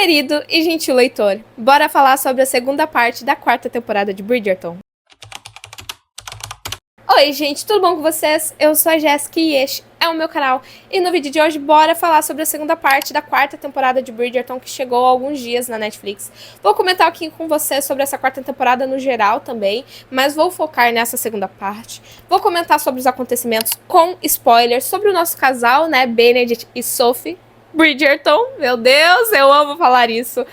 Querido e gentil leitor, bora falar sobre a segunda parte da quarta temporada de Bridgerton. Oi gente, tudo bom com vocês? Eu sou a Jéssica e este é o meu canal. E no vídeo de hoje, bora falar sobre a segunda parte da quarta temporada de Bridgerton, que chegou há alguns dias na Netflix. Vou comentar aqui com vocês sobre essa quarta temporada no geral também, mas vou focar nessa segunda parte. Vou comentar sobre os acontecimentos com spoilers, sobre o nosso casal, né, Benedict e Sophie Bridgerton. Meu Deus, eu amo falar isso.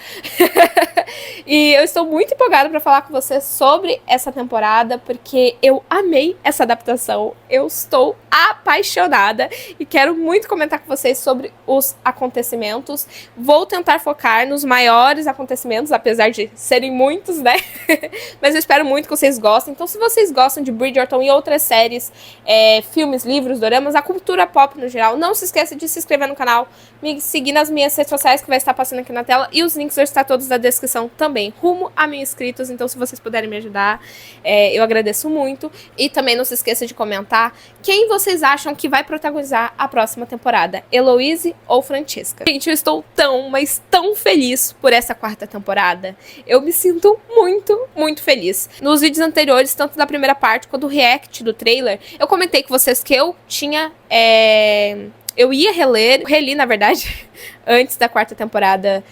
E eu estou muito empolgada para falar com vocês sobre essa temporada, porque eu amei essa adaptação. Eu estou apaixonada e quero muito comentar com vocês sobre os acontecimentos. Vou tentar focar nos maiores acontecimentos, apesar de serem muitos, né? Mas eu espero muito que vocês gostem. Então, se vocês gostam de Bridgerton e outras séries, filmes, livros, doramas, a cultura pop no geral, não se esqueça de se inscrever no canal, me seguir nas minhas redes sociais, que vai estar passando aqui na tela, e os links vão estar todos na descrição também, rumo a 1000 inscritos. Então, se vocês puderem me ajudar, eu agradeço muito. E também não se esqueça de comentar quem vocês acham que vai protagonizar a próxima temporada, Heloise ou Francesca. Gente, eu estou tão, mas tão feliz por essa quarta temporada. Eu me sinto muito, muito feliz. Nos vídeos anteriores, tanto da primeira parte quanto do react do trailer, eu comentei com vocês que eu tinha... eu ia reli, na verdade, antes da quarta temporada,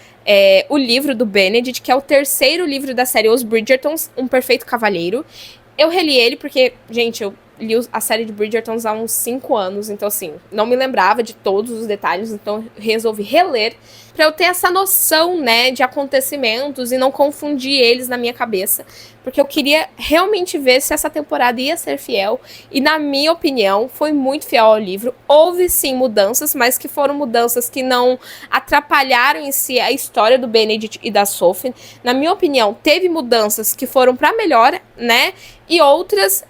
o livro do Benedict, que é o terceiro livro da série Os Bridgertons, Um Perfeito Cavalheiro. Eu reli ele porque, gente, eu li a série de Bridgertons há uns 5 anos, então assim, não me lembrava de todos os detalhes, então resolvi reler pra eu ter essa noção, né, de acontecimentos e não confundir eles na minha cabeça, porque eu queria realmente ver se essa temporada ia ser fiel, e na minha opinião, foi muito fiel ao livro. Houve sim mudanças, mas que foram mudanças que não atrapalharam em si a história do Benedict e da Sophie. Na minha opinião, teve mudanças que foram pra melhor, né, e outras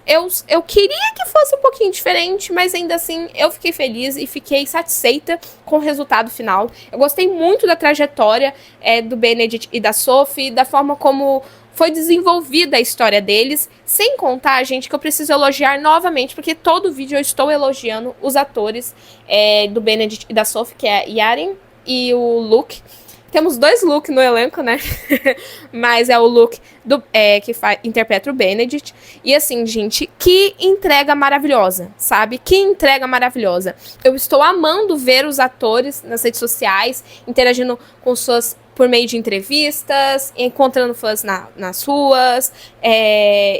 eu queria que fosse um pouquinho diferente, mas ainda assim eu fiquei feliz e fiquei satisfeita com o resultado final. Eu gostei muito da trajetória do Benedict e da Sophie, da forma como foi desenvolvida a história deles, sem contar, gente, que eu preciso elogiar novamente, porque todo vídeo eu estou elogiando os atores do Benedict e da Sophie, que é a Yaren e o Luke. Temos 2 Luke no elenco, né? Mas é o Luke que interpreta o Benedict. E assim, gente, que entrega maravilhosa, sabe? Que entrega maravilhosa. Eu estou amando ver os atores nas redes sociais, interagindo com suas... por meio de entrevistas, encontrando fãs nas ruas,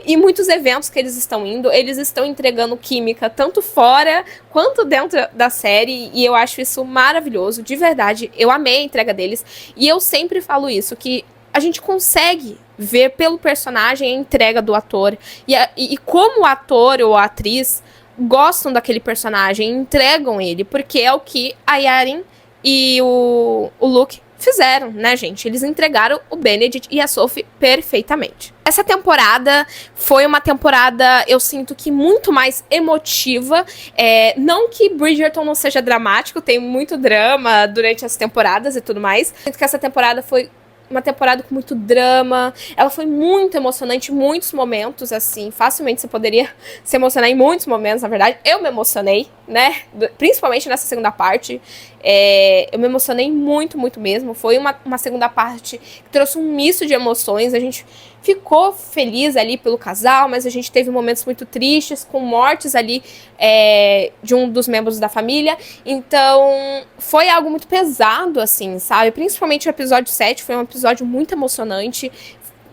e muitos eventos que eles estão entregando química tanto fora quanto dentro da série, e eu acho isso maravilhoso, de verdade. Eu amei a entrega deles, e eu sempre falo isso, que a gente consegue ver pelo personagem a entrega do ator, e como o ator ou a atriz gostam daquele personagem, entregam ele, porque é o que a Yaren e o Luke fizeram, né, gente? Eles entregaram o Benedict e a Sophie perfeitamente. Essa temporada foi uma temporada, eu sinto que muito mais emotiva. Não que Bridgerton não seja dramático, tem muito drama durante as temporadas e tudo mais. Sinto que essa temporada foi uma temporada com muito drama, ela foi muito emocionante em muitos momentos, assim, facilmente você poderia se emocionar em muitos momentos, na verdade. Eu me emocionei, né, principalmente nessa segunda parte, eu me emocionei muito, muito mesmo. Foi uma segunda parte que trouxe um misto de emoções, a gente ficou feliz ali pelo casal, mas a gente teve momentos muito tristes, com mortes ali de um dos membros da família, então foi algo muito pesado, assim, sabe? Principalmente o episódio 7 foi um episódio muito emocionante,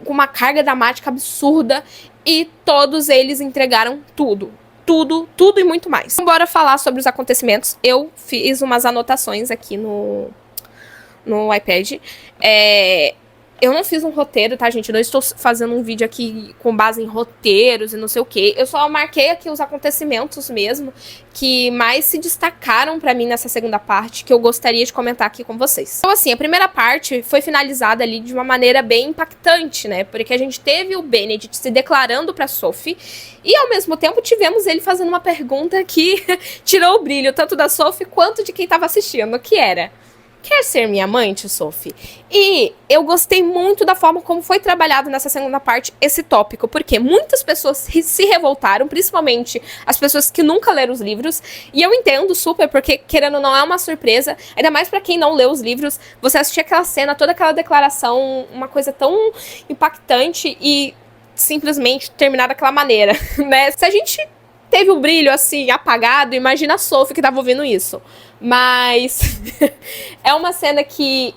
com uma carga dramática absurda, e todos eles entregaram tudo. Tudo e muito mais. Então, bora falar sobre os acontecimentos. Eu fiz umas anotações aqui no iPad. Eu não fiz um roteiro, tá, gente? Eu não estou fazendo um vídeo aqui com base em roteiros e não sei o quê. Eu só marquei aqui os acontecimentos mesmo que mais se destacaram pra mim nessa segunda parte, que eu gostaria de comentar aqui com vocês. Então, assim, a primeira parte foi finalizada ali de uma maneira bem impactante, né? Porque a gente teve o Benedict se declarando pra Sophie e, ao mesmo tempo, tivemos ele fazendo uma pergunta que tirou o brilho tanto da Sophie quanto de quem tava assistindo, que era: quer ser minha amante, Sophie? E eu gostei muito da forma como foi trabalhado nessa segunda parte esse tópico, porque muitas pessoas se revoltaram, principalmente as pessoas que nunca leram os livros, e eu entendo super, porque querendo ou não é uma surpresa, ainda mais pra quem não leu os livros, você assistir aquela cena, toda aquela declaração, uma coisa tão impactante e simplesmente terminar daquela maneira, né? Se a gente teve o brilho, assim, apagado, imagina a Sophie que tava ouvindo isso. Mas é uma cena que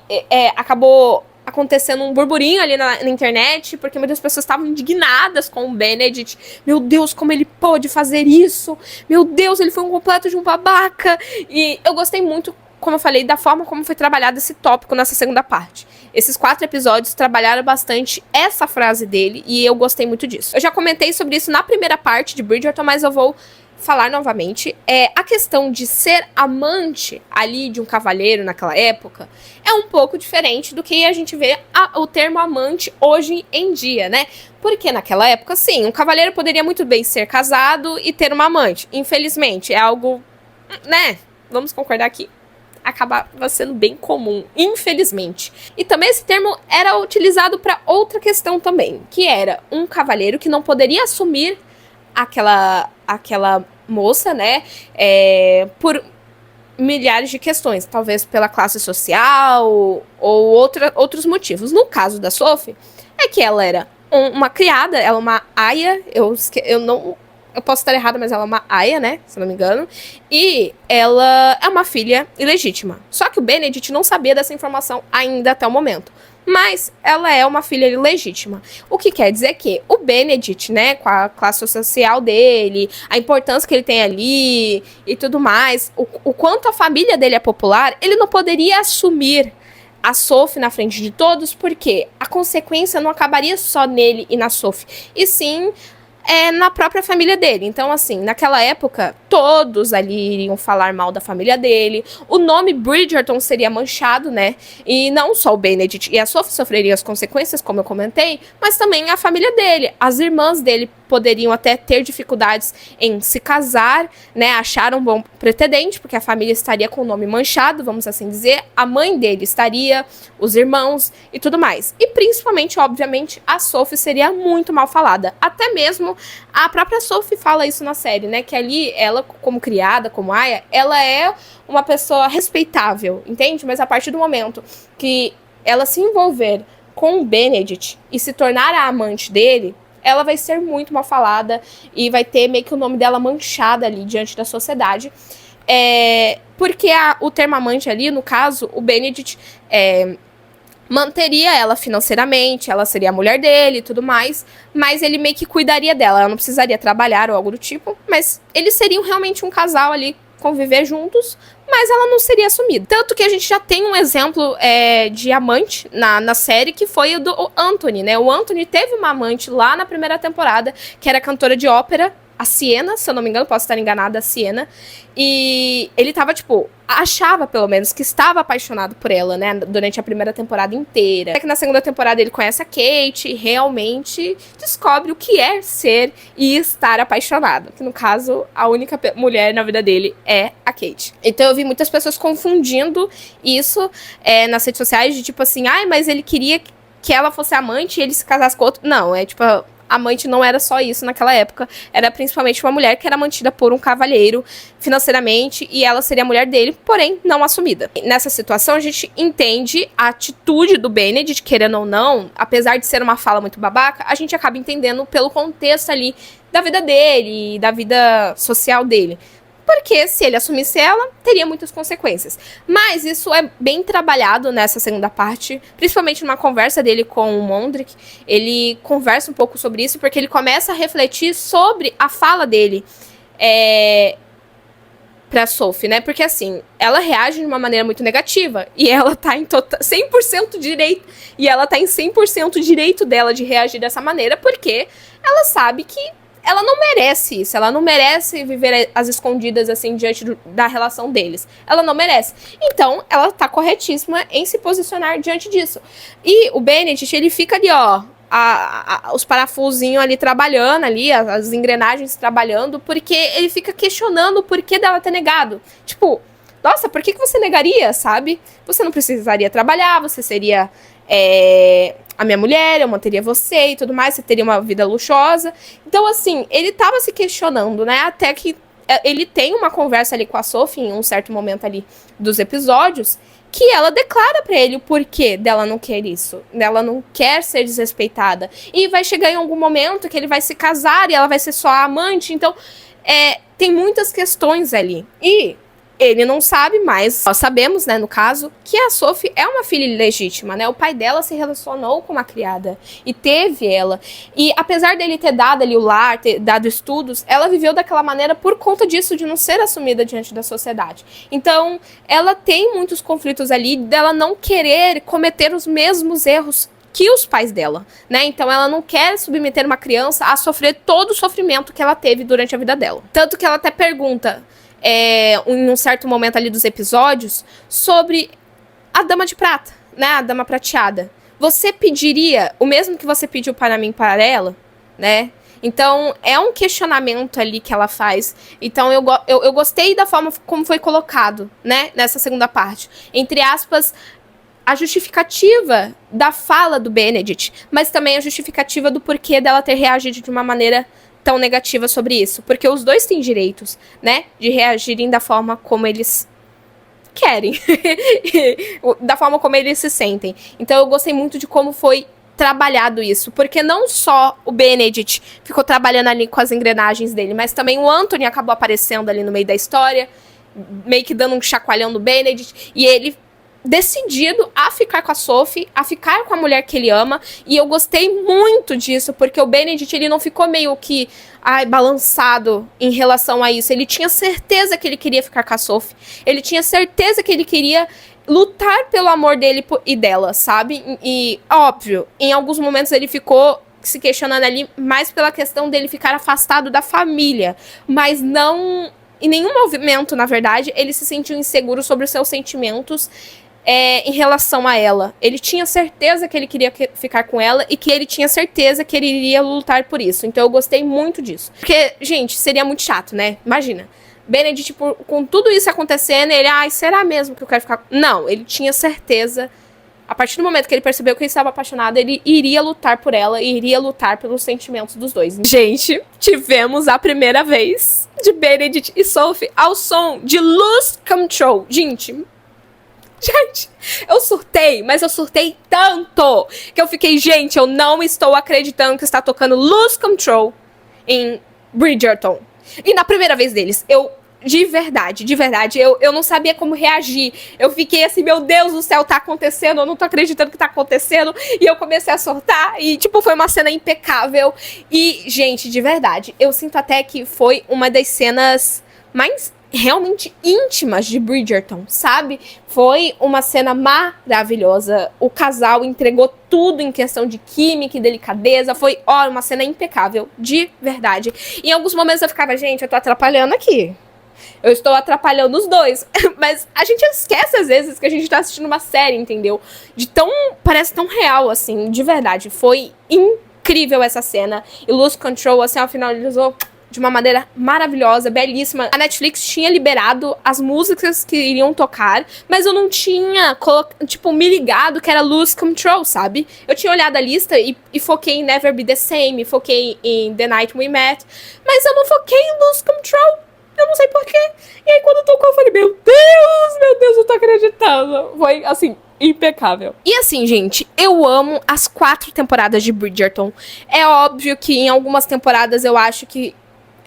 acabou acontecendo um burburinho ali na internet, porque muitas pessoas estavam indignadas com o Benedict. Meu Deus, como ele pôde fazer isso? Meu Deus, ele foi um completo de um babaca. E eu gostei muito, como eu falei, da forma como foi trabalhado esse tópico nessa segunda parte. Esses 4 episódios trabalharam bastante essa frase dele e eu gostei muito disso. Eu já comentei sobre isso na primeira parte de Bridgerton, mas eu vou falar novamente. A questão de ser amante ali de um cavalheiro naquela época é um pouco diferente do que a gente vê o termo amante hoje em dia, né? Porque naquela época, sim, um cavalheiro poderia muito bem ser casado e ter uma amante. Infelizmente, é algo, né? Vamos concordar aqui. Acabava sendo bem comum, infelizmente. E também esse termo era utilizado para outra questão também, que era um cavalheiro que não poderia assumir aquela moça, né, por milhares de questões, talvez pela classe social ou outros motivos. No caso da Sophie, é que ela era uma criada, ela é uma aia, eu posso estar errada, mas ela é uma aia, né? Se não me engano. E ela é uma filha ilegítima. Só que o Benedict não sabia dessa informação ainda até o momento. Mas ela é uma filha ilegítima. O que quer dizer que o Benedict, né, com a classe social dele, a importância que ele tem ali e tudo mais, o quanto a família dele é popular, ele não poderia assumir a Sophie na frente de todos, porque a consequência não acabaria só nele e na Sophie, e sim na própria família dele. Então, assim, naquela época, todos ali iriam falar mal da família dele. O nome Bridgerton seria manchado, né? E não só o Benedict e a Sophie sofreriam as consequências, como eu comentei, mas também a família dele. As irmãs dele poderiam até ter dificuldades em se casar, né? Achar um bom pretendente, porque a família estaria com o nome manchado, vamos assim dizer. A mãe dele estaria, os irmãos e tudo mais. E principalmente, obviamente, a Sophie seria muito mal falada. Até mesmo a própria Sophie fala isso na série, né? Que ali, ela, como criada, como aia, ela é uma pessoa respeitável, entende? Mas a partir do momento que ela se envolver com o Benedict e se tornar a amante dele, ela vai ser muito mal falada e vai ter meio que o nome dela manchado ali diante da sociedade. Porque o termo amante ali, no caso, o Benedict manteria ela financeiramente, ela seria a mulher dele e tudo mais, mas ele meio que cuidaria dela, ela não precisaria trabalhar ou algo do tipo, mas eles seriam realmente um casal ali, conviver juntos, mas ela não seria assumida. Tanto que a gente já tem um exemplo de amante na série, que foi o do Anthony, né? O Anthony teve uma amante lá na primeira temporada, que era cantora de ópera, a Siena, se eu não me engano, posso estar enganada, a Siena. E ele tava, tipo, achava, pelo menos, que estava apaixonado por ela, né? Durante a primeira temporada inteira. Até que na segunda temporada ele conhece a Kate e realmente descobre o que é ser e estar apaixonado. Que, no caso, a única mulher na vida dele é a Kate. Então eu vi muitas pessoas confundindo isso nas redes sociais, de tipo assim, ai, mas ele queria que ela fosse amante e ele se casasse com outro. Não, tipo... Amante não era só isso naquela época, era principalmente uma mulher que era mantida por um cavalheiro financeiramente e ela seria a mulher dele, porém não assumida. Nessa situação a gente entende a atitude do Benedict, querendo ou não, apesar de ser uma fala muito babaca, a gente acaba entendendo pelo contexto ali da vida dele, da vida social dele. Porque se ele assumisse ela, teria muitas consequências. Mas isso é bem trabalhado nessa segunda parte, principalmente numa conversa dele com o Mondrick. Ele conversa um pouco sobre isso, porque ele começa a refletir sobre a fala dele pra Sophie, né? Porque assim, ela reage de uma maneira muito negativa, e ela tá em 100% direito, e ela tá em 100% direito dela de reagir dessa maneira, porque ela sabe que ela não merece isso, ela não merece viver às escondidas, assim, diante da relação deles. Ela não merece. Então, ela tá corretíssima em se posicionar diante disso. E o Benedict, ele fica ali, ó, os parafusinhos ali trabalhando, ali, as engrenagens trabalhando, porque ele fica questionando o porquê dela ter negado. Tipo, Nossa, por que você negaria, sabe? Você não precisaria trabalhar, você seria a minha mulher, eu manteria você e tudo mais, você teria uma vida luxuosa. Então, assim, ele tava se questionando, né? Até que ele tem uma conversa ali com a Sophie em um certo momento ali dos episódios, que ela declara pra ele o porquê dela não quer isso, dela não quer ser desrespeitada. E vai chegar em algum momento que ele vai se casar e ela vai ser só a amante, então tem muitas questões ali. E ele não sabe, mas nós sabemos, né, no caso, que a Sophie é uma filha ilegítima, né? O pai dela se relacionou com uma criada e teve ela. E apesar dele ter dado ali o lar, ter dado estudos, ela viveu daquela maneira por conta disso, de não ser assumida diante da sociedade. Então, ela tem muitos conflitos ali dela não querer cometer os mesmos erros que os pais dela, né? Então ela não quer submeter uma criança a sofrer todo o sofrimento que ela teve durante a vida dela. Tanto que ela até pergunta em um certo momento ali dos episódios, sobre a Dama de Prata, né? A Dama Prateada. Você pediria o mesmo que você pediu para mim, para ela, né? Então, é um questionamento ali que ela faz. Então, eu gostei da forma como foi colocado, né? Nessa segunda parte. Entre aspas, a justificativa da fala do Benedict, mas também a justificativa do porquê dela ter reagido de uma maneira tão negativa sobre isso, porque os dois têm direitos, né, de reagirem da forma como eles querem, da forma como eles se sentem. Então eu gostei muito de como foi trabalhado isso, porque não só o Benedict ficou trabalhando ali com as engrenagens dele, mas também o Anthony acabou aparecendo ali no meio da história, meio que dando um chacoalhão no Benedict, e ele decidido a ficar com a Sophie, a ficar com a mulher que ele ama, e eu gostei muito disso, porque o Benedict, ele não ficou meio que, balançado em relação a isso. Ele tinha certeza que ele queria ficar com a Sophie, ele tinha certeza que ele queria lutar pelo amor dele e dela, sabe? E, óbvio, em alguns momentos ele ficou se questionando ali mais pela questão dele ficar afastado da família, mas não, em nenhum movimento, na verdade, ele se sentiu inseguro sobre os seus sentimentos em relação a ela. Ele tinha certeza que ele queria ficar com ela e que ele tinha certeza que ele iria lutar por isso. Então eu gostei muito disso. Porque, gente, seria muito chato, né? Imagina. Benedict, com tudo isso acontecendo, ele, será mesmo que eu quero ficar... Não, ele tinha certeza. A partir do momento que ele percebeu que ele estava apaixonado, ele iria lutar por ela e iria lutar pelos sentimentos dos dois. Gente, tivemos a primeira vez de Benedict e Sophie ao som de Lose Control. Gente, eu surtei, mas eu surtei tanto que eu fiquei, gente, eu não estou acreditando que está tocando Lose Control em Bridgerton. E na primeira vez deles, de verdade, eu não sabia como reagir. Eu fiquei assim, meu Deus do céu, tá acontecendo, eu não tô acreditando que tá acontecendo. E eu comecei a surtar e, foi uma cena impecável. E, gente, de verdade, eu sinto até que foi uma das cenas mais realmente íntimas de Bridgerton, sabe? Foi uma cena maravilhosa. O casal entregou tudo em questão de química e delicadeza. Foi, uma cena impecável, de verdade. Em alguns momentos eu ficava, gente, eu tô atrapalhando aqui. Eu estou atrapalhando os dois. Mas a gente esquece às vezes que a gente tá assistindo uma série, entendeu? Parece tão real, assim, de verdade. Foi incrível essa cena. E Lose Control, assim, ao finalizou de uma maneira maravilhosa, belíssima. A Netflix tinha liberado as músicas que iriam tocar, mas eu não tinha, me ligado que era Lose Control, sabe? Eu tinha olhado a lista e foquei em Never Be The Same, foquei em The Night We Met, mas eu não foquei em Lose Control. Eu não sei porquê. E aí quando tocou eu falei, meu Deus, eu tô acreditando. Foi, assim, impecável. E assim, gente, eu amo as 4 temporadas de Bridgerton. É óbvio que em algumas temporadas eu acho que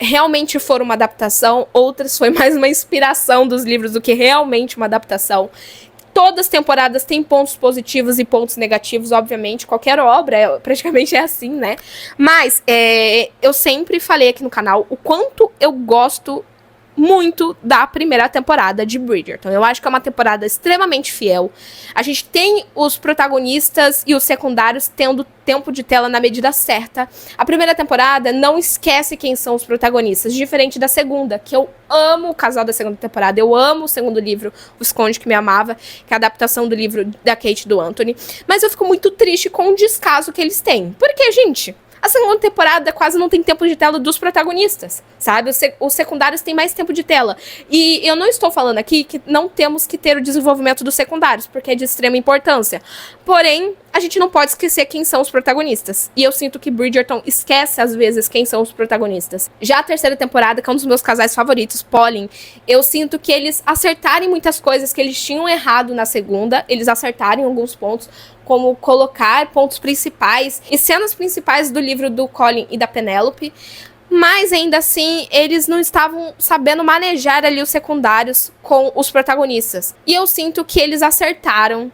realmente foram uma adaptação, outras foi mais uma inspiração dos livros do que realmente uma adaptação. Todas as temporadas têm pontos positivos e pontos negativos, obviamente. Qualquer obra praticamente é assim, né? Mas eu sempre falei aqui no canal o quanto eu gosto muito da primeira temporada de Bridgerton. Eu acho que é uma temporada extremamente fiel. A gente tem os protagonistas e os secundários tendo tempo de tela na medida certa. A primeira temporada não esquece quem são os protagonistas, diferente da segunda, que eu amo o casal da segunda temporada. Eu amo o segundo livro, O Visconde que Me Amava, que é a adaptação do livro da Kate e do Anthony. Mas eu fico muito triste com o descaso que eles têm. Porque, gente, A segunda temporada quase não tem tempo de tela dos protagonistas, sabe? Os secundários têm mais tempo de tela. E eu não estou falando aqui que não temos que ter o desenvolvimento dos secundários, porque é de extrema importância. Porém, a gente não pode esquecer quem são os protagonistas. E eu sinto que Bridgerton esquece, às vezes, quem são os protagonistas. Já a terceira temporada, que é um dos meus casais favoritos, Pauline, eu sinto que eles acertarem muitas coisas que eles tinham errado na segunda, eles acertarem alguns pontos, como colocar pontos principais e cenas principais do livro do Colin e da Penélope, mas ainda assim eles não estavam sabendo manejar ali os secundários com os protagonistas. E eu sinto que eles acertaram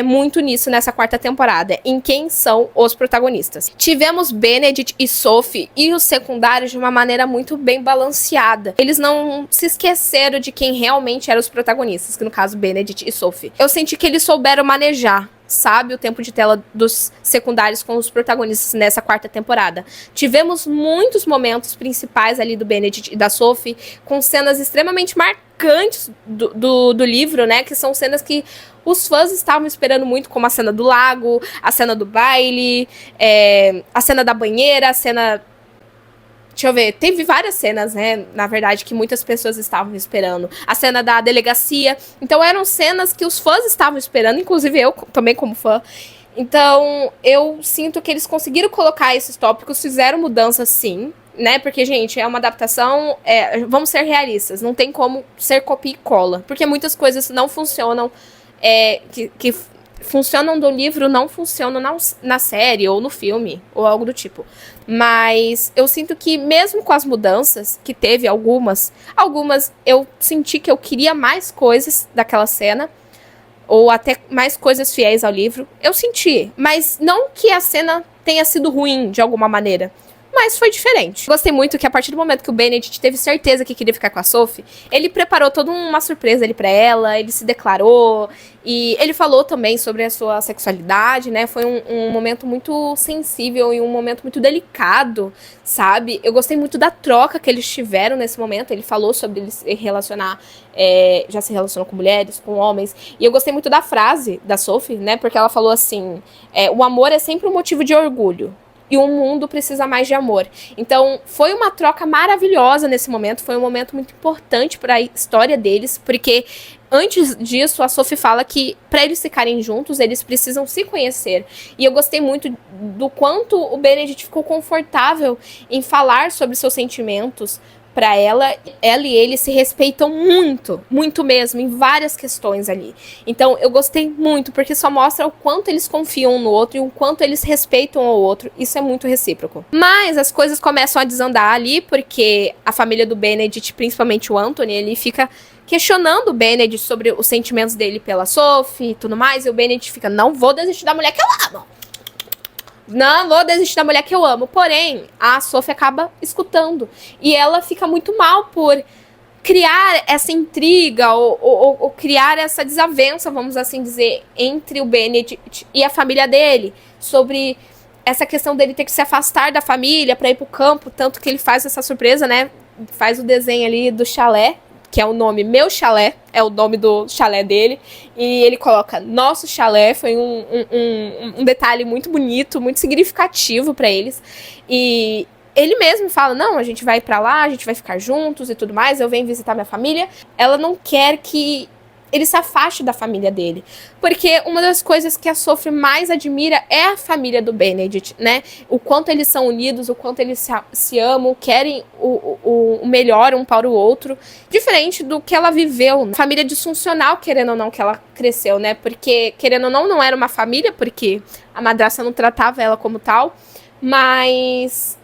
muito nisso nessa quarta temporada, em quem são os protagonistas. Tivemos Benedict e Sophie e os secundários de uma maneira muito bem balanceada. Eles não se esqueceram de quem realmente eram os protagonistas, que no caso Benedict e Sophie. Eu senti que eles souberam manejar, sabe, o tempo de tela dos secundários com os protagonistas nessa quarta temporada. Tivemos muitos momentos principais ali do Benedict e da Sophie, com cenas extremamente marcantes do livro, né, que são cenas que os fãs estavam esperando muito, como a cena do lago, a cena do baile, a cena da banheira, a cena... Deixa eu ver, teve várias cenas, né, na verdade, que muitas pessoas estavam esperando. A cena da delegacia. Então, eram cenas que os fãs estavam esperando, inclusive eu também como fã. Então, eu sinto que eles conseguiram colocar esses tópicos, fizeram mudanças sim, né, porque, gente, é uma adaptação, vamos ser realistas, não tem como ser copia e cola, porque muitas coisas não funcionam, que funcionam do livro não funcionam na série ou no filme, ou algo do tipo. Mas eu sinto que mesmo com as mudanças, que teve algumas eu senti que eu queria mais coisas daquela cena, ou até mais coisas fiéis ao livro. Eu senti, mas não que a cena tenha sido ruim de alguma maneira. Mas foi diferente. Gostei muito que a partir do momento que o Benedict teve certeza que queria ficar com a Sophie, ele preparou toda uma surpresa ali pra ela, ele se declarou, e ele falou também sobre a sua sexualidade, né? Foi um momento muito sensível e um momento muito delicado, sabe? Eu gostei muito da troca que eles tiveram nesse momento. Ele falou sobre ele se relacionar, já se relacionou com mulheres, com homens, e eu gostei muito da frase da Sophie, né? Porque ela falou assim, o amor é sempre um motivo de orgulho. E o mundo precisa mais de amor. Então, foi uma troca maravilhosa nesse momento. Foi um momento muito importante para a história deles. Porque, antes disso, a Sophie fala que, para eles ficarem juntos, eles precisam se conhecer. E eu gostei muito do quanto o Benedict ficou confortável em falar sobre seus sentimentos para ela. Ela e ele se respeitam muito, muito mesmo, em várias questões ali. Então, eu gostei muito, porque só mostra o quanto eles confiam um no outro e o quanto eles respeitam o outro. Isso é muito recíproco. Mas as coisas começam a desandar ali, porque a família do Benedict, principalmente o Anthony, ele fica questionando o Benedict sobre os sentimentos dele pela Sophie e tudo mais. E o Benedict fica, não vou desistir da mulher que eu amo. Não vou desistir da mulher que eu amo. Porém, a Sophie acaba escutando. E ela fica muito mal por criar essa intriga ou criar essa desavença, vamos assim dizer, entre o Benedict e a família dele. Sobre essa questão dele ter que se afastar da família para ir pro campo. Tanto que ele faz essa surpresa, né? Faz o desenho ali do chalé, que é o nome Meu Chalé, é o nome do chalé dele, e ele coloca Nosso Chalé. Foi um detalhe muito bonito, muito significativo pra eles, e ele mesmo fala, não, a gente vai pra lá, a gente vai ficar juntos e tudo mais, eu venho visitar minha família. Ela não quer que ele se afaste da família dele, porque uma das coisas que a Sophie mais admira é a família do Benedict, né? O quanto eles são unidos, o quanto eles se amam, querem o melhor um para o outro, diferente do que ela viveu, né? Família disfuncional, querendo ou não, que ela cresceu, né? Porque, querendo ou não era uma família, porque a madrasta não tratava ela como tal, mas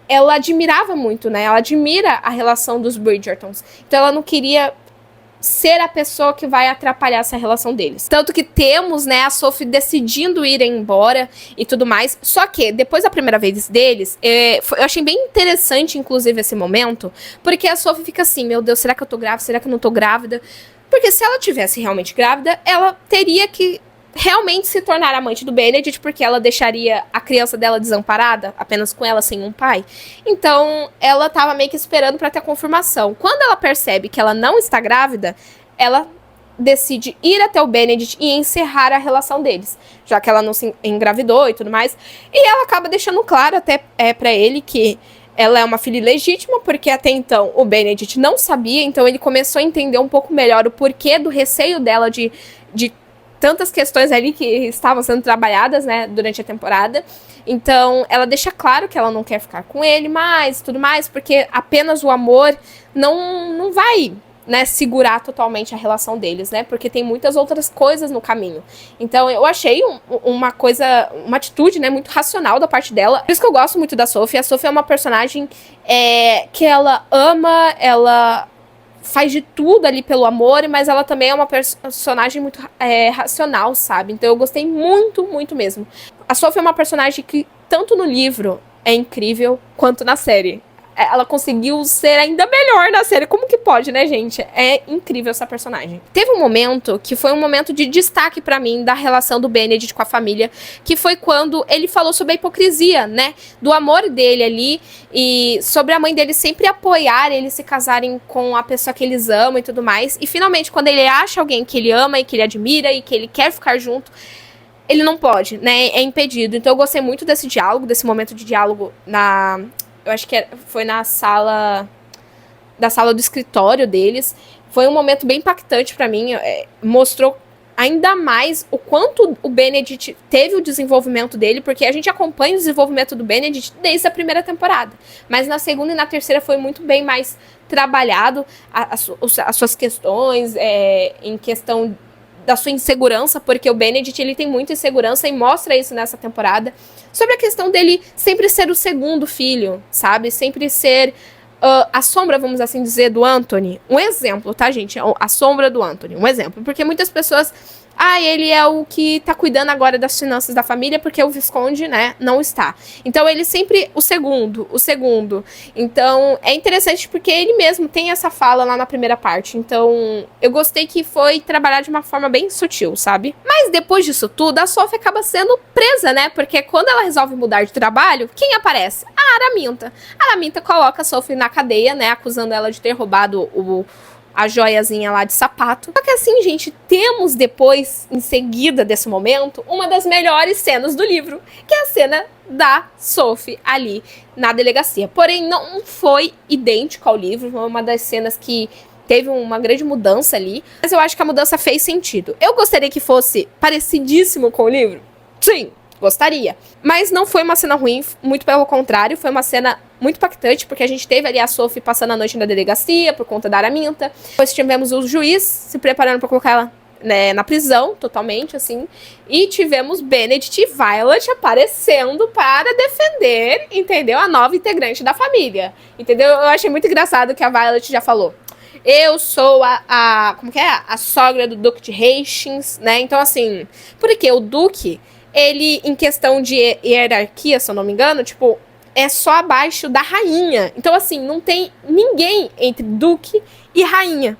ela admirava muito, né? Ela admira a relação dos Bridgertons, então ela não queria ser a pessoa que vai atrapalhar essa relação deles. Tanto que temos, né, a Sophie decidindo ir embora e tudo mais. Só que, depois da primeira vez deles, eu achei bem interessante, inclusive, esse momento, porque a Sophie fica assim, meu Deus, será que eu tô grávida? Será que eu não tô grávida? Porque se ela tivesse realmente grávida, ela teria que realmente se tornar amante do Benedict, porque ela deixaria a criança dela desamparada, apenas com ela, sem um pai. Então, ela tava meio que esperando pra ter a confirmação. Quando ela percebe que ela não está grávida, ela decide ir até o Benedict e encerrar a relação deles, já que ela não se engravidou e tudo mais. E ela acaba deixando claro até pra ele que ela é uma filha ilegítima, porque até então o Benedict não sabia, então ele começou a entender um pouco melhor o porquê do receio dela de tantas questões ali que estavam sendo trabalhadas, né, durante a temporada. Então, ela deixa claro que ela não quer ficar com ele mais, tudo mais, porque apenas o amor não vai, né, segurar totalmente a relação deles, né, porque tem muitas outras coisas no caminho. Então, eu achei uma atitude, né, muito racional da parte dela. Por isso que eu gosto muito da Sophie. A Sophie é uma personagem que ela ama, ela faz de tudo ali pelo amor, mas ela também é uma personagem muito racional, sabe? Então eu gostei muito, muito mesmo. A Sophie é uma personagem que, tanto no livro, é incrível, quanto na série. Ela conseguiu ser ainda melhor na série. Como que pode, né, gente? É incrível essa personagem. Teve um momento que foi um momento de destaque pra mim da relação do Benedict com a família, que foi quando ele falou sobre a hipocrisia, né? Do amor dele ali e sobre a mãe dele sempre apoiar eles se casarem com a pessoa que eles amam e tudo mais. E finalmente, quando ele acha alguém que ele ama e que ele admira e que ele quer ficar junto, ele não pode, né? É impedido. Então eu gostei muito desse diálogo, desse momento de diálogo eu acho que foi na sala do escritório deles. Foi um momento bem impactante pra mim. Mostrou ainda mais o quanto o Benedict teve o desenvolvimento dele, porque a gente acompanha o desenvolvimento do Benedict desde a primeira temporada. Mas na segunda e na terceira foi muito bem mais trabalhado as suas questões, em questão da sua insegurança, porque o Benedict, ele tem muita insegurança e mostra isso nessa temporada, sobre a questão dele sempre ser o segundo filho, sabe? Sempre ser a sombra, vamos assim dizer, do Anthony. Um exemplo, tá, gente? A sombra do Anthony, um exemplo. Porque muitas pessoas... ele é o que tá cuidando agora das finanças da família, porque o Visconde, né, não está. Então, ele sempre... O segundo. Então, é interessante porque ele mesmo tem essa fala lá na primeira parte. Então, eu gostei que foi trabalhado de uma forma bem sutil, sabe? Mas, depois disso tudo, a Sophie acaba sendo presa, né? Porque quando ela resolve mudar de trabalho, quem aparece? A Araminta. A Araminta coloca a Sophie na cadeia, né, acusando ela de ter roubado a joiazinha lá de sapato. Só que assim, gente, temos depois, em seguida desse momento, uma das melhores cenas do livro, que é a cena da Sophie ali na delegacia. Porém, não foi idêntico ao livro, foi uma das cenas que teve uma grande mudança ali, mas eu acho que a mudança fez sentido. Eu gostaria que fosse parecidíssimo com o livro? Sim, gostaria. Mas não foi uma cena ruim, muito pelo contrário, foi uma cena muito impactante, porque a gente teve ali a Sophie passando a noite na delegacia por conta da Araminta. Depois tivemos o juiz se preparando para colocar ela, né, na prisão, totalmente, assim. E tivemos Benedict e Violet aparecendo para defender, entendeu? A nova integrante da família, entendeu? Eu achei muito engraçado que a Violet já falou: eu sou como que é? A sogra do Duque de Hastings, né? Então, assim, porque o Duque, ele, em questão de hierarquia, se eu não me engano, tipo, é só abaixo da rainha. Então, assim, não tem ninguém entre Duque e rainha.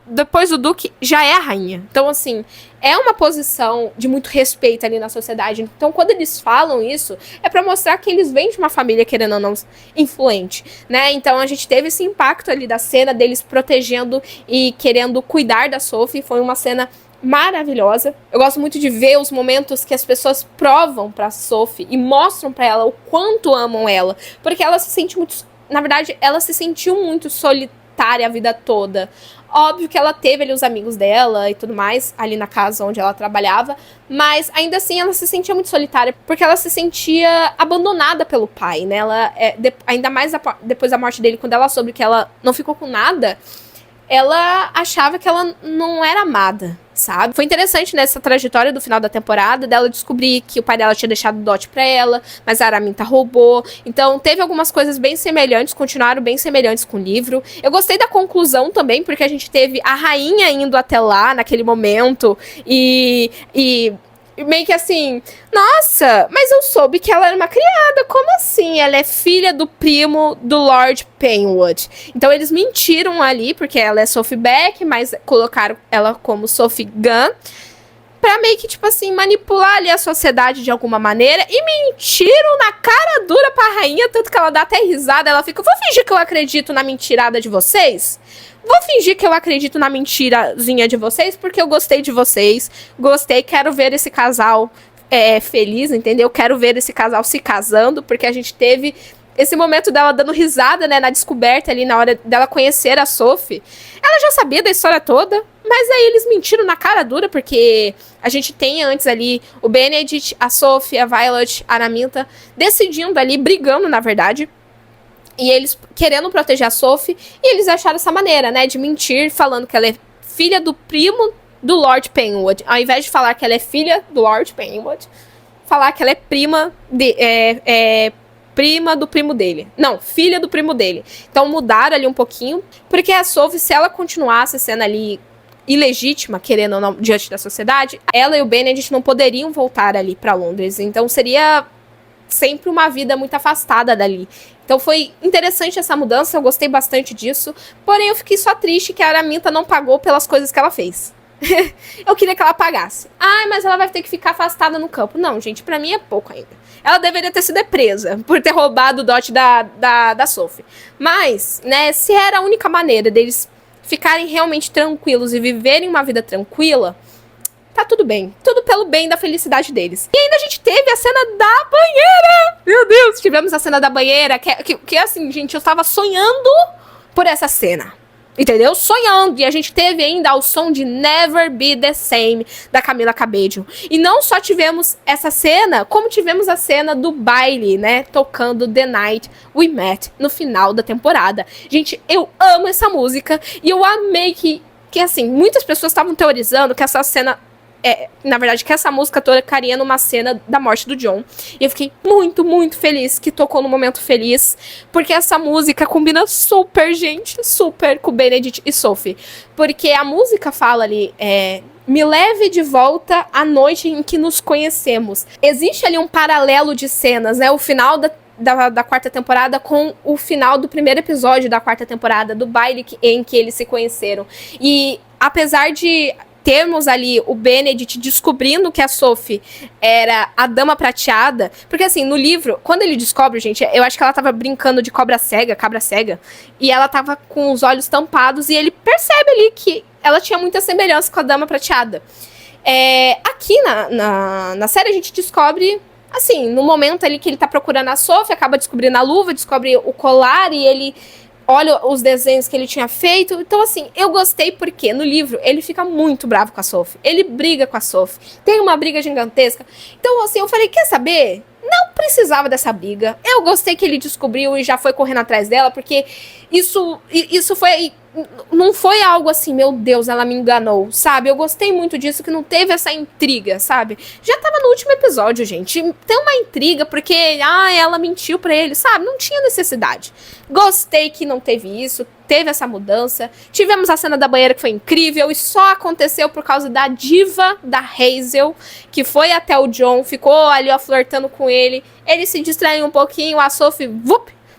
Depois do Duque, já é a rainha. Então, assim, é uma posição de muito respeito ali na sociedade. Então, quando eles falam isso, é pra mostrar que eles vêm de uma família, querendo ou não, influente, né? Então, a gente teve esse impacto ali da cena deles protegendo e querendo cuidar da Sophie. Foi uma cena maravilhosa. Eu gosto muito de ver os momentos que as pessoas provam pra Sophie e mostram pra ela o quanto amam ela, porque ela se sente muito... Na verdade, ela se sentiu muito solitária a vida toda. Óbvio que ela teve ali os amigos dela e tudo mais, ali na casa onde ela trabalhava, mas ainda assim ela se sentia muito solitária, porque ela se sentia abandonada pelo pai, né? Ela, ainda mais depois da morte dele, quando ela soube que ela não ficou com nada, ela achava que ela não era amada, sabe? Foi interessante nessa trajetória do final da temporada dela descobrir que o pai dela tinha deixado o dote pra ela, mas a Araminta roubou. Então teve algumas coisas bem semelhantes, continuaram bem semelhantes com o livro. Eu gostei da conclusão também, porque a gente teve a rainha indo até lá naquele momento e meio que assim, nossa, mas eu soube que ela era uma criada, como assim? Ela é filha do primo do Lord Penwood. Então eles mentiram ali, porque ela é Sophie Beck, mas colocaram ela como Sophie Gunn. pra meio que, tipo assim, manipular ali a sociedade de alguma maneira e mentiram na cara dura pra rainha, tanto que ela dá até risada, ela fica, vou fingir que eu acredito na mentirada de vocês? Vou fingir que eu acredito na mentirazinha de vocês, porque eu gostei de vocês, gostei, quero ver esse casal feliz, entendeu? Quero ver esse casal se casando, porque a gente teve esse momento dela dando risada, né, na descoberta ali, na hora dela conhecer a Sophie. Ela já sabia da história toda, mas aí eles mentiram na cara dura, porque a gente tem antes ali o Benedict, a Sophie, a Violet, a Araminta, decidindo ali, brigando, na verdade, e eles querendo proteger a Sophie, e eles acharam essa maneira, né, de mentir, falando que ela é filha do primo do Lord Penwood. Ao invés de falar que ela é filha do Lord Penwood, falar que ela é prima prima do primo dele. Não, filha do primo dele. Então mudaram ali um pouquinho, porque a Sophie, se ela continuasse sendo ali ilegítima, querendo ou não, diante da sociedade, ela e o Benedict não poderiam voltar ali pra Londres. Então seria sempre uma vida muito afastada dali. Então foi interessante essa mudança, eu gostei bastante disso. Porém, eu fiquei só triste que a Araminta não pagou pelas coisas que ela fez. Eu queria que ela pagasse. Ai, mas ela vai ter que ficar afastada no campo. Não, gente, pra mim é pouco ainda. Ela deveria ter sido presa por ter roubado o dote da Sophie. Mas, né, se era a única maneira deles ficarem realmente tranquilos e viverem uma vida tranquila, tá tudo bem. Tudo pelo bem da felicidade deles. E ainda a gente teve a cena da banheira. Meu Deus, tivemos a cena da banheira, que assim, gente, eu tava sonhando por essa cena. Entendeu? Sonhando. E a gente teve ainda o som de Never Be The Same, da Camila Cabello. E não só tivemos essa cena, como tivemos a cena do baile, né? Tocando The Night We Met no final da temporada. Gente, eu amo essa música. E eu amei que assim, muitas pessoas estavam teorizando que essa cena... na verdade, que essa música tocaria numa cena da morte do Jon. E eu fiquei muito, muito feliz que tocou no momento feliz, porque essa música combina super, gente, super com Benedict e Sophie. Porque a música fala ali, me leve de volta à noite em que nos conhecemos. Existe ali um paralelo de cenas, né? O final da quarta temporada com o final do primeiro episódio da quarta temporada, do baile em que eles se conheceram. E apesar de termos ali o Benedict descobrindo que a Sophie era a Dama Prateada, porque assim, no livro, quando ele descobre, gente, eu acho que ela tava brincando de cabra cega, e ela tava com os olhos tampados, e ele percebe ali que ela tinha muita semelhança com a Dama Prateada. Aqui na série a gente descobre, assim, no momento ali que ele tá procurando a Sophie, acaba descobrindo a luva, descobre o colar, e ele olha os desenhos que ele tinha feito. Então, assim, eu gostei porque no livro ele fica muito bravo com a Sophie. Ele briga com a Sophie. Tem uma briga gigantesca. Então, assim, eu falei, quer saber? Não precisava dessa briga. Eu gostei que ele descobriu e já foi correndo atrás dela, porque isso foi... Não foi algo assim, meu Deus, ela me enganou, sabe? Eu gostei muito disso, que não teve essa intriga, sabe? Já tava no último episódio, gente. Tem uma intriga porque, ela mentiu pra ele, sabe? Não tinha necessidade. Gostei que não teve isso, teve essa mudança. Tivemos a cena da banheira que foi incrível e só aconteceu por causa da diva da Hazel, que foi até o Jon, ficou ali, ó, flertando com ele. Ele se distraiu um pouquinho, a Sophie,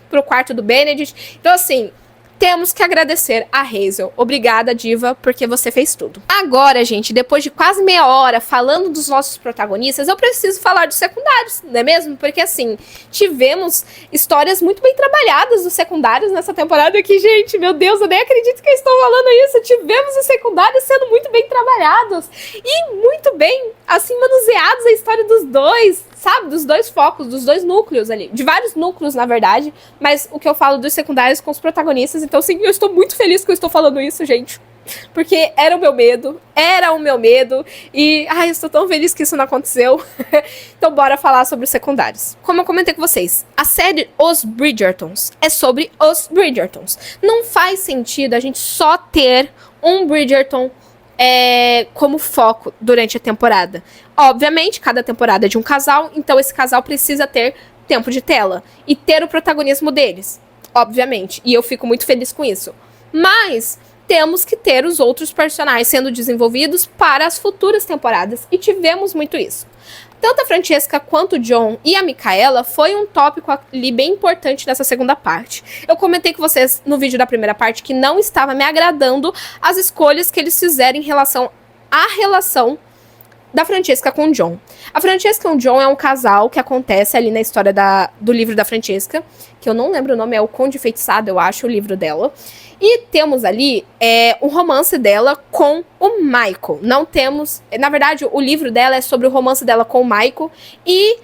pro quarto do Benedict. Então, assim... Temos que agradecer a Hazel. Obrigada, diva, porque você fez tudo. Agora, gente, depois de quase meia hora falando dos nossos protagonistas, eu preciso falar dos secundários, não é mesmo? Porque, assim, tivemos histórias muito bem trabalhadas dos secundários nessa temporada aqui, gente. Meu Deus, eu nem acredito que eu estou falando isso. Tivemos os secundários sendo muito bem trabalhados e muito bem, assim, manuseados a história dos dois, sabe? Dos dois focos, dos dois núcleos ali. De vários núcleos, na verdade, mas o que eu falo dos secundários com os protagonistas. Então, sim, eu estou muito feliz que eu estou falando isso, gente. Porque era o meu medo. E, eu estou tão feliz que isso não aconteceu. Então, bora falar sobre os secundários. Como eu comentei com vocês, a série Os Bridgertons é sobre os Bridgertons. Não faz sentido a gente só ter um Bridgerton como foco durante a temporada. Obviamente, cada temporada é de um casal, então esse casal precisa ter tempo de tela e ter o protagonismo deles. Obviamente, e eu fico muito feliz com isso. Mas temos que ter os outros personagens sendo desenvolvidos para as futuras temporadas, e tivemos muito isso. Tanto a Francesca quanto o Jon e a Micaela foi um tópico ali bem importante nessa segunda parte. Eu comentei com vocês no vídeo da primeira parte que não estava me agradando as escolhas que eles fizeram em relação à relação da Francesca com o John. A Francesca e o John é um casal que acontece ali na história do livro da Francesca, que eu não lembro o nome, é O Conde Feitiçado, eu acho, o livro dela. E temos ali o romance dela com o Michael. Não temos... Na verdade, o livro dela é sobre o romance dela com o Michael e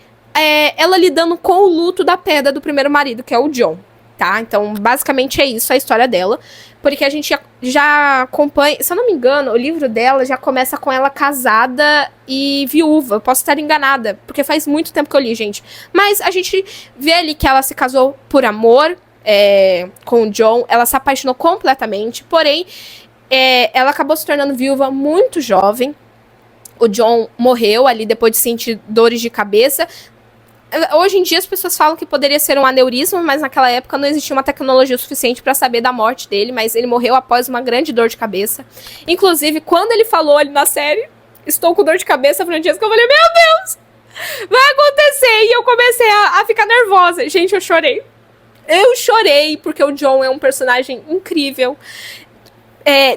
ela lidando com o luto da perda do primeiro marido, que é o John. Tá? Então, basicamente é isso a história dela. Porque a gente já acompanha... Se eu não me engano, o livro dela já começa com ela casada e viúva. Eu posso estar enganada, porque faz muito tempo que eu li, gente. Mas a gente vê ali que ela se casou por amor com o John. Ela se apaixonou completamente. Porém, ela acabou se tornando viúva muito jovem. O John morreu ali depois de sentir dores de cabeça. Hoje em dia as pessoas falam que poderia ser um aneurisma, mas naquela época não existia uma tecnologia suficiente para saber da morte dele, mas ele morreu após uma grande dor de cabeça. Inclusive, quando ele falou ali na série, estou com dor de cabeça, Francesca, eu falei, meu Deus, vai acontecer, e eu comecei a ficar nervosa. Gente, eu chorei. Eu chorei, porque o John é um personagem incrível.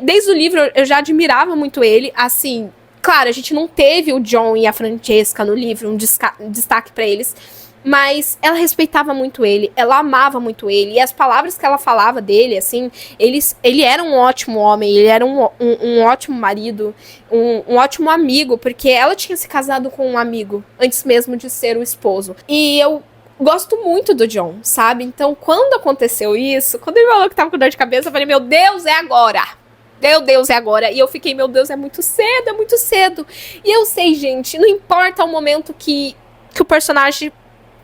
Desde o livro eu já admirava muito ele, assim... Claro, a gente não teve o John e a Francesca no livro, um destaque pra eles, mas ela respeitava muito ele, ela amava muito ele, e as palavras que ela falava dele, assim, ele era um ótimo homem, ele era um ótimo marido, um ótimo amigo, porque ela tinha se casado com um amigo, antes mesmo de ser o esposo. E eu gosto muito do John, sabe? Então, quando aconteceu isso, quando ele falou que tava com dor de cabeça, eu falei, meu Deus, é agora! Meu Deus, é agora. E eu fiquei, meu Deus, é muito cedo, é muito cedo. E eu sei, gente, não importa o momento que o personagem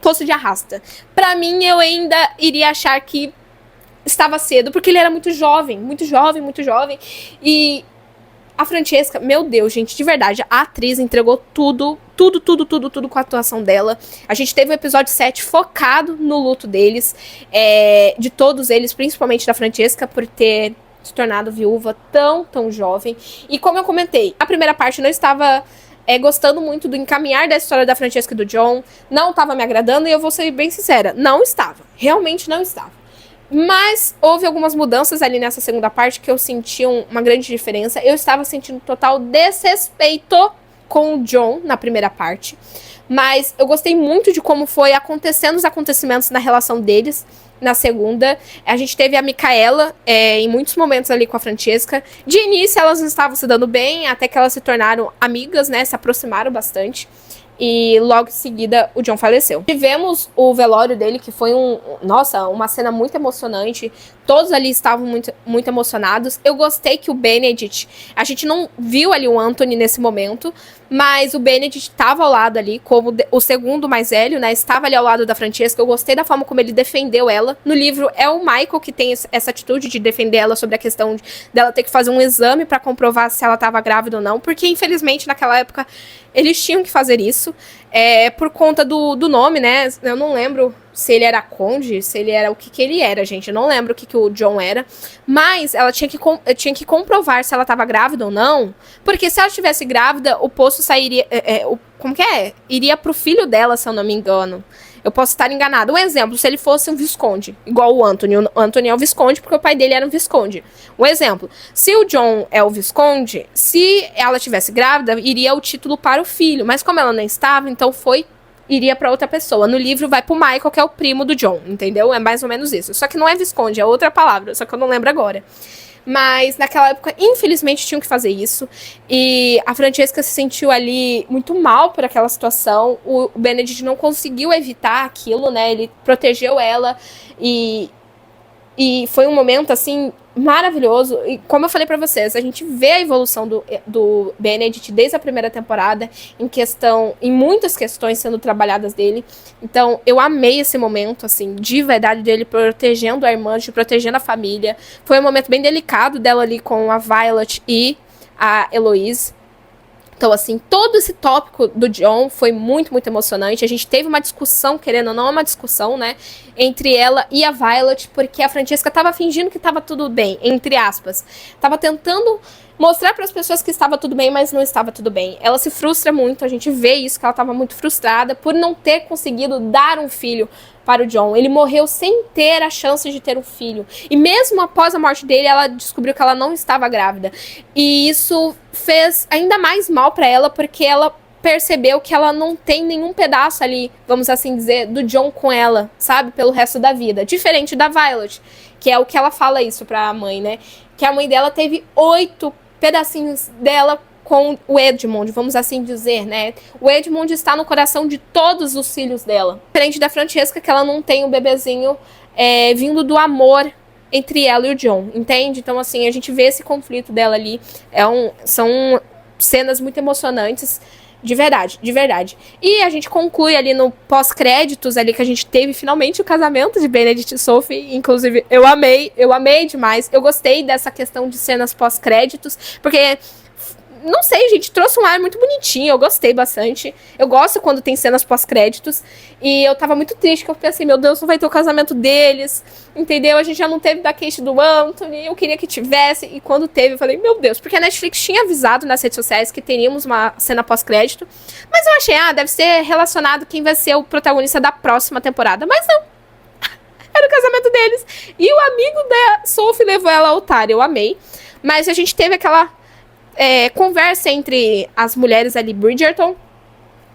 fosse de arrasta. Pra mim, eu ainda iria achar que estava cedo, porque ele era muito jovem, muito jovem, muito jovem. E a Francesca, meu Deus, gente, de verdade, a atriz entregou tudo com a atuação dela. A gente teve o episódio 7 focado no luto deles, de todos eles, principalmente da Francesca, por ter se tornado viúva tão jovem. E como eu comentei, a primeira parte não estava gostando muito do encaminhar da história da Francesca e do John, não estava me agradando, e eu vou ser bem sincera, não estava, realmente não estava. Mas houve algumas mudanças ali nessa segunda parte que eu senti uma grande diferença. Eu estava sentindo total desrespeito com o John na primeira parte, mas eu gostei muito de como foi acontecendo os acontecimentos na relação deles. Na segunda, a gente teve a Micaela em muitos momentos ali com a Francesca. De início, elas não estavam se dando bem, até que elas se tornaram amigas, né? Se aproximaram bastante. E logo em seguida, o John faleceu. Tivemos o velório dele, que foi uma cena muito emocionante. Todos ali estavam muito emocionados. Eu gostei que o Benedict... A gente não viu ali o Anthony nesse momento, mas o Benedict estava ao lado ali, como o segundo mais velho, né? Estava ali ao lado da Francesca. Eu gostei da forma como ele defendeu ela. No livro, é o Michael que tem essa atitude de defender ela sobre a questão dela ter que fazer um exame para comprovar se ela estava grávida ou não. Porque, infelizmente, naquela época, eles tinham que fazer isso. Por conta do nome, né? Eu não lembro se ele era conde, se ele era o que ele era, gente. Eu não lembro o que o John era. Mas ela tinha que comprovar se ela estava grávida ou não. Porque se ela estivesse grávida, o poço sairia... como que é? Iria pro filho dela, se eu não me engano. Eu posso estar enganada. Um exemplo, se ele fosse um visconde, igual o Anthony. O Anthony é o visconde porque o pai dele era um visconde. Um exemplo, se o John é o visconde, se ela tivesse grávida, iria o título para o filho. Mas como ela não estava, então iria para outra pessoa. No livro vai pro Michael, que é o primo do John, entendeu? É mais ou menos isso. Só que não é visconde, é outra palavra, só que eu não lembro agora. Mas naquela época, infelizmente, tinham que fazer isso. E a Francesca se sentiu ali muito mal por aquela situação. O Benedict não conseguiu evitar aquilo, né? Ele protegeu ela e foi um momento, assim, maravilhoso. E como eu falei pra vocês, a gente vê a evolução do Benedict desde a primeira temporada em muitas questões sendo trabalhadas dele. Então, eu amei esse momento, assim, de verdade, dele protegendo a irmã, de protegendo a família. Foi um momento bem delicado dela ali com a Violet e a Heloise. Então, assim, todo esse tópico do John foi muito emocionante. A gente teve uma discussão, querendo ou não, uma discussão, né, entre ela e a Violet, porque a Francesca tava fingindo que tava tudo bem, entre aspas. Tava tentando mostrar para as pessoas que estava tudo bem, mas não estava tudo bem. Ela se frustra muito, a gente vê isso, que ela tava muito frustrada por não ter conseguido dar um filho para o John. Ele morreu sem ter a chance de ter um filho. E mesmo após a morte dele, ela descobriu que ela não estava grávida. E isso fez ainda mais mal pra ela, porque ela percebeu que ela não tem nenhum pedaço ali, vamos assim dizer, do John com ela, sabe? Pelo resto da vida. Diferente da Violet, que é o que ela fala isso pra mãe, né? Que a mãe dela teve 8 pedacinhos dela com o Edmund, vamos assim dizer, né? O Edmund está no coração de todos os filhos dela. Diferente da Francesca, que ela não tem o bebezinho vindo do amor entre ela e o John, entende? Então, assim, a gente vê esse conflito dela ali. São cenas muito emocionantes. De verdade, de verdade. E a gente conclui ali no pós-créditos ali que a gente teve finalmente o casamento de Benedict e Sophie. Inclusive, eu amei demais. Eu gostei dessa questão de cenas pós-créditos, porque não sei, gente, trouxe um ar muito bonitinho, eu gostei bastante. Eu gosto quando tem cenas pós-créditos. E eu tava muito triste, que eu pensei, meu Deus, não vai ter o casamento deles, entendeu? A gente já não teve da Kate do Anthony, eu queria que tivesse. E quando teve, eu falei, meu Deus, porque a Netflix tinha avisado nas redes sociais que teríamos uma cena pós-crédito. Mas eu achei, deve ser relacionado quem vai ser o protagonista da próxima temporada. Mas não. Era o casamento deles. E o amigo da Sophie levou ela ao altar, eu amei. Mas a gente teve aquela conversa entre as mulheres ali, Bridgerton,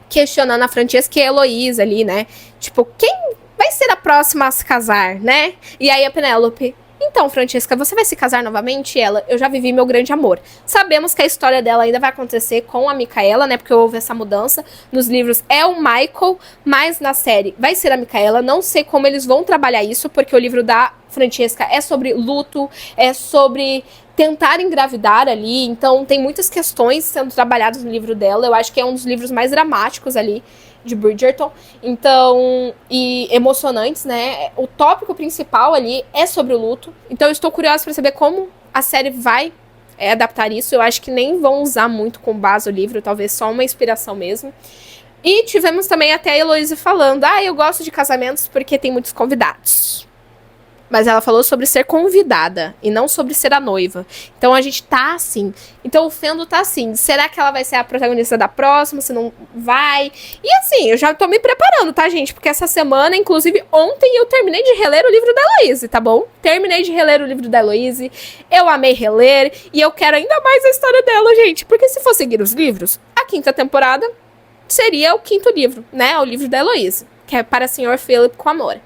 questionando a Francesca e a Heloísa ali, né? Tipo, quem vai ser a próxima a se casar, né? E aí a Penélope, então, Francesca, você vai se casar novamente? E ela, eu já vivi meu grande amor. Sabemos que a história dela ainda vai acontecer com a Micaela, né? Porque houve essa mudança. Nos livros é o Michael, mas na série vai ser a Micaela. Não sei como eles vão trabalhar isso, porque o livro da Francesca é sobre luto, é sobre tentar engravidar ali, então tem muitas questões sendo trabalhadas no livro dela. Eu acho que é um dos livros mais dramáticos ali de Bridgerton, então, e emocionantes, né? O tópico principal ali é sobre o luto, então eu estou curiosa para saber como a série vai adaptar isso. Eu acho que nem vão usar muito com base o livro, talvez só uma inspiração mesmo. E tivemos também até a Heloísa falando, eu gosto de casamentos porque tem muitos convidados. Mas ela falou sobre ser convidada e não sobre ser a noiva. Então a gente tá assim. Então o Fendo tá assim. Será que ela vai ser a protagonista da próxima? Se não vai? E assim, eu já tô me preparando, tá, gente? Porque essa semana, inclusive ontem, eu terminei de reler o livro da Heloísa, tá bom? Terminei de reler o livro da Heloísa. Eu amei reler. E eu quero ainda mais a história dela, gente. Porque se for seguir os livros, a 5ª temporada seria o 5º livro, né? O livro da Heloísa. Que é Para Sr. Philip com Amor.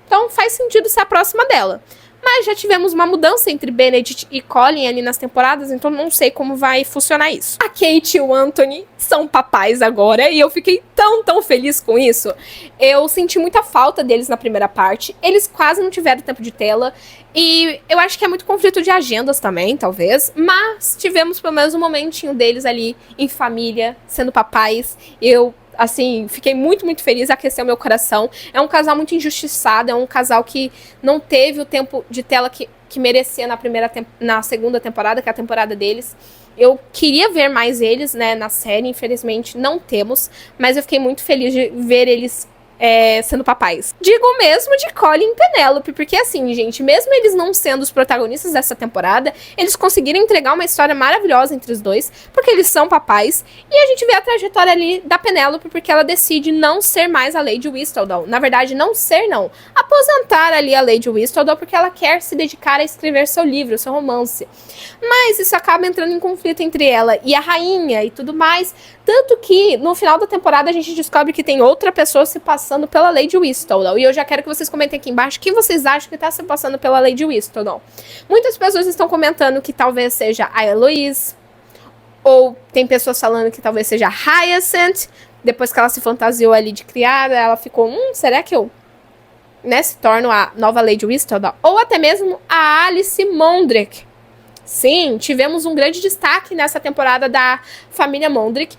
Então faz sentido ser a próxima dela. Mas já tivemos uma mudança entre Benedict e Colin ali nas temporadas, então não sei como vai funcionar isso. A Kate e o Anthony são papais agora, e eu fiquei tão feliz com isso. Eu senti muita falta deles na primeira parte, eles quase não tiveram tempo de tela, e eu acho que é muito conflito de agendas também, talvez, mas tivemos pelo menos um momentinho deles ali em família, sendo papais. Eu assim, fiquei muito feliz, aqueceu meu coração. É um casal muito injustiçado, é um casal que não teve o tempo de tela que merecia na segunda temporada, que é a temporada deles. Eu queria ver mais eles, né, na série, infelizmente não temos, mas eu fiquei muito feliz de ver eles sendo papais. Digo mesmo de Colin e Penélope, porque assim, gente, mesmo eles não sendo os protagonistas dessa temporada, eles conseguiram entregar uma história maravilhosa entre os dois, porque eles são papais, e a gente vê a trajetória ali da Penélope, porque ela decide não ser mais a Lady Whistledown. Na verdade, não ser, não. Aposentar ali a Lady Whistledown, porque ela quer se dedicar a escrever seu livro, seu romance. Mas isso acaba entrando em conflito entre ela e a rainha e tudo mais, tanto que no final da temporada a gente descobre que tem outra pessoa se passando pela Lady Whistledown. E eu já quero que vocês comentem aqui embaixo o que vocês acham que tá se passando pela Lady Whistledown. Muitas pessoas estão comentando que talvez seja a Heloise, ou tem pessoas falando que talvez seja a Hyacinth. Depois que ela se fantasiou ali de criada, ela ficou, será que eu se torno a nova Lady Whistledown? Ou até mesmo a Alice Mondrick. Sim, tivemos um grande destaque nessa temporada da família Mondrick.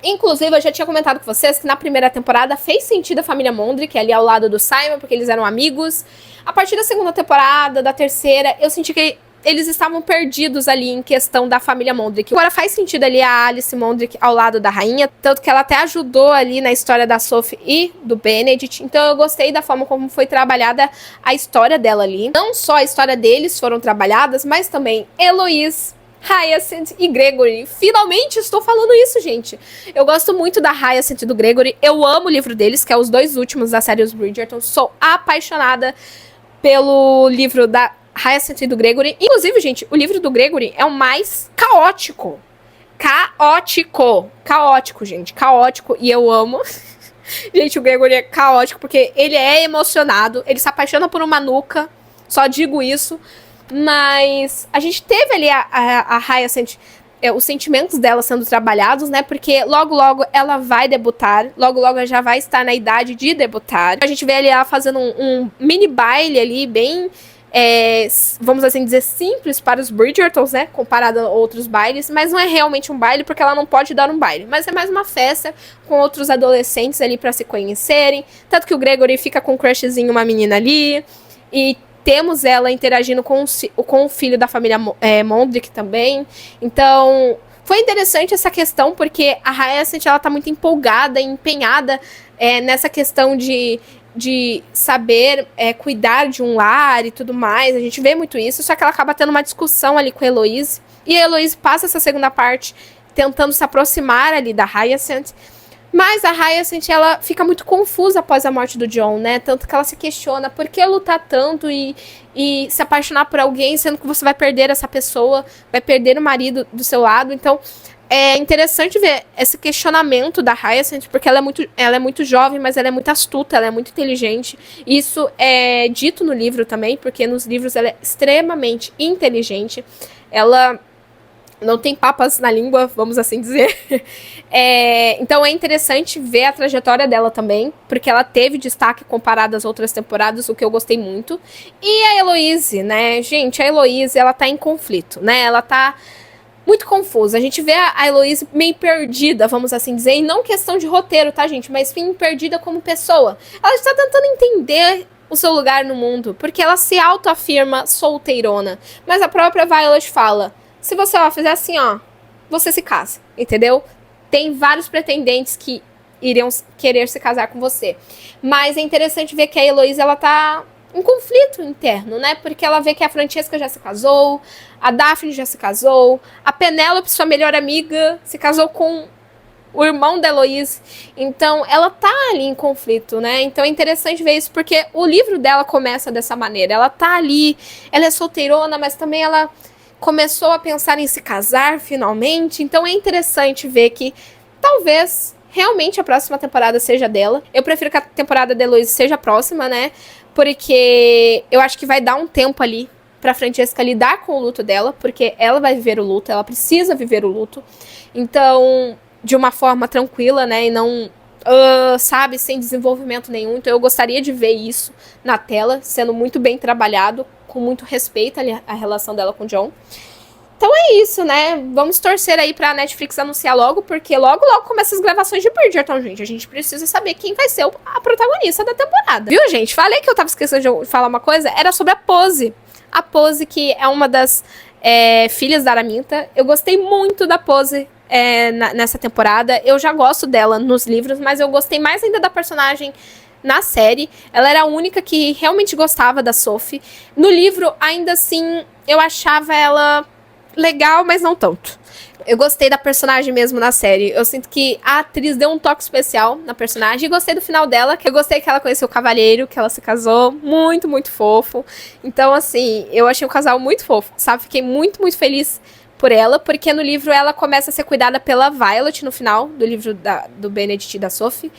Inclusive, eu já tinha comentado com vocês que na primeira temporada fez sentido a família Mondrick ali ao lado do Simon, porque eles eram amigos. A partir da segunda temporada, da terceira, eu senti que eles estavam perdidos ali em questão da família Mondrick. Agora faz sentido ali a Alice Mondrick ao lado da rainha, tanto que ela até ajudou ali na história da Sophie e do Benedict. Então eu gostei da forma como foi trabalhada a história dela ali. Não só a história deles foram trabalhadas, mas também Heloise, Hyacinth e Gregory. Finalmente estou falando isso, gente. Eu gosto muito da Hyacinth e do Gregory. Eu amo o livro deles, que é os 2 últimos da série Os Bridgerton. Sou apaixonada pelo livro da Hyacinth e do Gregory. Inclusive, gente, o livro do Gregory é o mais caótico. Caótico, gente. Caótico. E eu amo. Gente, o Gregory é caótico porque ele é emocionado. Ele se apaixona por uma nuca. Só digo isso. Mas a gente teve ali a Hyacinth, os sentimentos dela sendo trabalhados, né? Porque logo, logo ela vai debutar. Logo, logo ela já vai estar na idade de debutar. A gente vê ali ela fazendo um mini baile ali, bem... vamos assim dizer, simples para os Bridgertons, né, comparado a outros bailes, mas não é realmente um baile porque ela não pode dar um baile, mas é mais uma festa com outros adolescentes ali para se conhecerem, tanto que o Gregory fica com um crushzinho, uma menina ali, e temos ela interagindo com o filho da família Mondrick também, então foi interessante essa questão porque a Hyacinth, ela tá muito empolgada e empenhada nessa questão de saber cuidar de um lar e tudo mais. A gente vê muito isso, só que ela acaba tendo uma discussão ali com a Heloise. E a Heloise passa essa segunda parte tentando se aproximar ali da Hyacinth. Mas a Hyacinth, ela fica muito confusa após a morte do John, né? Tanto que ela se questiona por que lutar tanto e se apaixonar por alguém, sendo que você vai perder essa pessoa, vai perder o marido do seu lado. Então, é interessante ver esse questionamento da Hyacinth, porque ela é muito jovem, mas ela é muito astuta, ela é muito inteligente. Isso é dito no livro também, porque nos livros ela é extremamente inteligente. Ela não tem papas na língua, vamos assim dizer. Então é interessante ver a trajetória dela também, porque ela teve destaque comparado às outras temporadas, o que eu gostei muito. E a Heloise, né? Gente, a Heloise, ela tá em conflito, né? Ela tá muito confusa. A gente vê a Heloise meio perdida, vamos assim dizer, e não questão de roteiro, tá, gente? Mas sim perdida como pessoa. Ela está tentando entender o seu lugar no mundo, porque ela se autoafirma solteirona. Mas a própria Violet fala: se você fizer assim, ó, você se casa, entendeu? Tem vários pretendentes que iriam querer se casar com você. Mas é interessante ver que a Heloise, ela tá um conflito interno, né? Porque ela vê que a Francesca já se casou, a Daphne já se casou, a Penélope, sua melhor amiga, se casou com o irmão da Heloise. Então, ela tá ali em conflito, né? Então, é interessante ver isso, porque o livro dela começa dessa maneira. Ela tá ali, ela é solteirona, mas também ela começou a pensar em se casar, finalmente. Então, é interessante ver que, talvez, realmente a próxima temporada seja dela. Eu prefiro que a temporada da Heloise seja a próxima, né? Porque eu acho que vai dar um tempo ali pra Francesca lidar com o luto dela, porque ela vai viver o luto, ela precisa viver o luto. Então, de uma forma tranquila, né, e não, sabe, sem desenvolvimento nenhum. Então eu gostaria de ver isso na tela, sendo muito bem trabalhado, com muito respeito ali a relação dela com o John. Então é isso, né? Vamos torcer aí pra Netflix anunciar logo, porque logo, logo começa as gravações de Bridgerton, gente. A gente precisa saber quem vai ser a protagonista da temporada. Viu, gente? Falei que eu tava esquecendo de falar uma coisa. Era sobre a Pose. A Pose, que é uma das filhas da Araminta. Eu gostei muito da Pose nessa temporada. Eu já gosto dela nos livros, mas eu gostei mais ainda da personagem na série. Ela era a única que realmente gostava da Sophie. No livro, ainda assim, eu achava ela legal, mas não tanto. Eu gostei da personagem mesmo na série. Eu sinto que a atriz deu um toque especial na personagem. E gostei do final dela, que eu gostei que ela conheceu o cavalheiro, que ela se casou. Muito, muito fofo. Então, assim, eu achei o casal muito fofo, sabe? Fiquei muito, muito feliz por ela, porque no livro ela começa a ser cuidada pela Violet no final do livro do Benedict e da Sophie.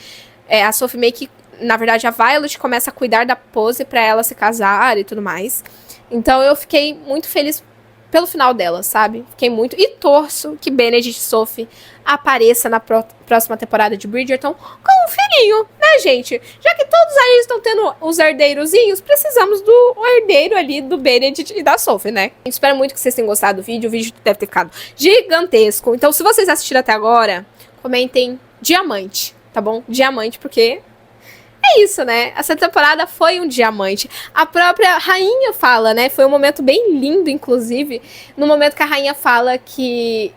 A Sophie meio que, na verdade, a Violet começa a cuidar da Pose pra ela se casar e tudo mais. Então eu fiquei muito feliz pelo final dela, sabe? Fiquei muito... E torço que Benedict e Sophie apareça na próxima temporada de Bridgerton com um filhinho, né, gente? Já que todos aí estão tendo os herdeirozinhos, precisamos do herdeiro ali do Benedict e da Sophie, né? Eu espero muito que vocês tenham gostado do vídeo. O vídeo deve ter ficado gigantesco. Então, se vocês assistiram até agora, comentem diamante, tá bom? Diamante, porque... é isso, né? Essa temporada foi um diamante. A própria rainha fala, né? Foi um momento bem lindo, inclusive, no momento que a rainha fala que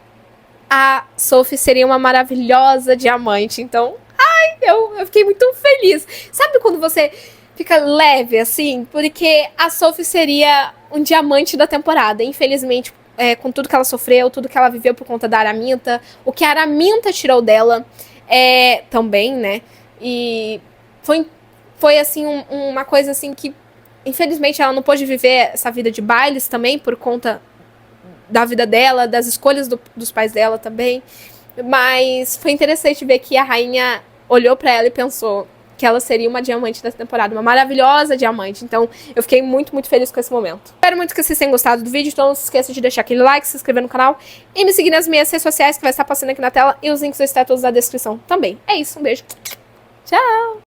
a Sophie seria uma maravilhosa diamante. Então, eu fiquei muito feliz. Sabe quando você fica leve, assim? Porque a Sophie seria um diamante da temporada. Infelizmente, com tudo que ela sofreu, tudo que ela viveu por conta da Araminta, o que a Araminta tirou dela também, né? E... Foi assim, uma coisa assim que Infelizmente, ela não pôde viver essa vida de bailes também, por conta da vida dela, das escolhas dos pais dela também. Mas foi interessante ver que a rainha olhou pra ela e pensou que ela seria uma diamante dessa temporada, uma maravilhosa diamante. Então, eu fiquei muito, muito feliz com esse momento. Espero muito que vocês tenham gostado do vídeo, então não se esqueça de deixar aquele like, se inscrever no canal e me seguir nas minhas redes sociais, que vai estar passando aqui na tela, e os links estão todos na descrição também. É isso, um beijo. Tchau!